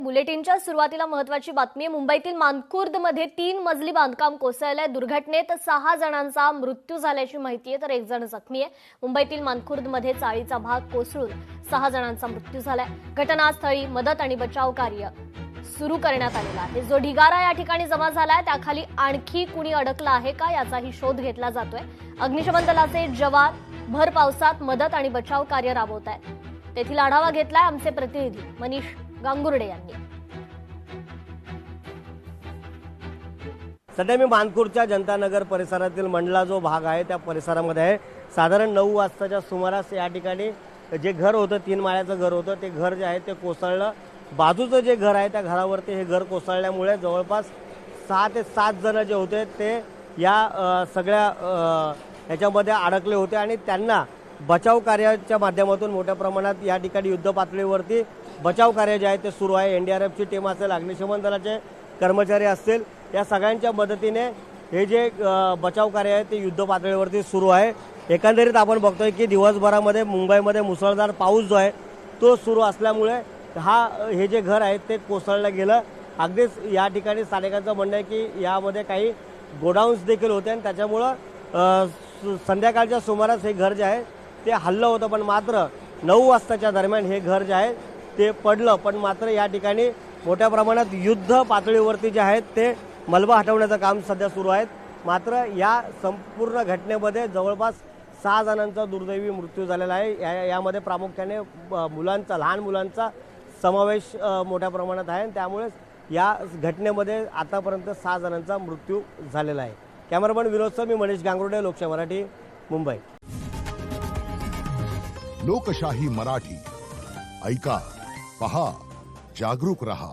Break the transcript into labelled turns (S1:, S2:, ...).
S1: बुलेटिनच्या सुरुवातीला महत्त्वाची बातमी आहे। मुंबईतील मानखुर्दमध्ये 3 मजली बांधकाम कोसळलंय। दुर्घटनेत 6 जणांचा मृत्यू झाल्याची माहिती आहे, तर 1 जण जखमी आहे। मुंबईतील मानखुर्दमध्ये चाळीचा भाग कोसळून 6 जणांचा मृत्यू झालाय। घटनास्थळी मदत आणि बचाव कार्य सुरू करण्यात आलेला आहे। जो ढिगारा या ठिकाणी जमा झालाय त्याखाली आणखी कुणी अडकला आहे का याचाही शोध घेतला जातोय। अग्निशमन दलाचे जवान भर पावसात मदत आणि बचाव कार्य राबवत आहेत। तेथील आढावा घेतलाय आमचे प्रतिनिधी मनीष गांगुर्डे यांनी।
S2: सध्या मी मानखुर्दच्या जनता नगर परिसरातील मंडला जो भाग आहे त्या परिसरामध्ये आहे। साधारण 9 वाजताच्या सुमारास या ठिकाणी जे घर होतं 3 माळ्याचं घर होतं ते घर जे आहे ते कोसळलं। बाजूचं जे घर आहे त्या घरावरती हे घर कोसळल्यामुळे जवळपास 6 ते 7 जण जे होते ते या सगळ्या ह्याच्यामध्ये अडकले होते आणि त्यांना बचाव कार्याच्या माध्यमातून मोठ्या प्रमाणात या ठिकाणी युद्ध पातळीवरती बचाव कार्य जे आहे ते सुरू आहे। एनडीआरएफची टीम असेल, अग्निशमन दलाचे कर्मचारी असतील, या सगळ्यांच्या मदतीने हे जे बचाव कार्य आहे ते युद्ध पातळीवरती सुरू आहे। एकंदरीत आपण बघतोय की दिवसभरामध्ये मुंबईमध्ये मुसळधार पाऊस जो आहे तो सुरू असल्यामुळे हे जे घर आहे ते कोसळलं गेलं। अगदीच या ठिकाणी स्थानिकांचं म्हणणं आहे की यामध्ये काही गोडाऊन्स देखील होते आणि त्याच्यामुळं संध्याकाळच्या सुमारास हे घर जे आहे ते हल्लं होतं, पण मात्र 9 वाजताच्या दरम्यान हे घर जे आहे ते पडलं। पण मात्र या ठिकाणी मोठ्या प्रमाणात युद्ध पातळीवरती जे आहेत ते मलबा हटवण्याचं काम सध्या सुरू आहे। मात्र या संपूर्ण घटनेमध्ये जवळपास 6 जणांचा दुर्दैवी मृत्यू झालेला आहे। यामध्ये प्रामुख्याने लहान मुलांचा समावेश मोठ्या प्रमाणात आहे। त्यामुळे या घटनेमध्ये आतापर्यंत 6 जणांचा मृत्यू झालेला आहे। कॅमेरामन विनोदसह मी मनीष गांगुर्डे, लोकशाही मराठी, मुंबई।
S3: लोकशाही मराठी ऐका, पहा, जागरूक रहा।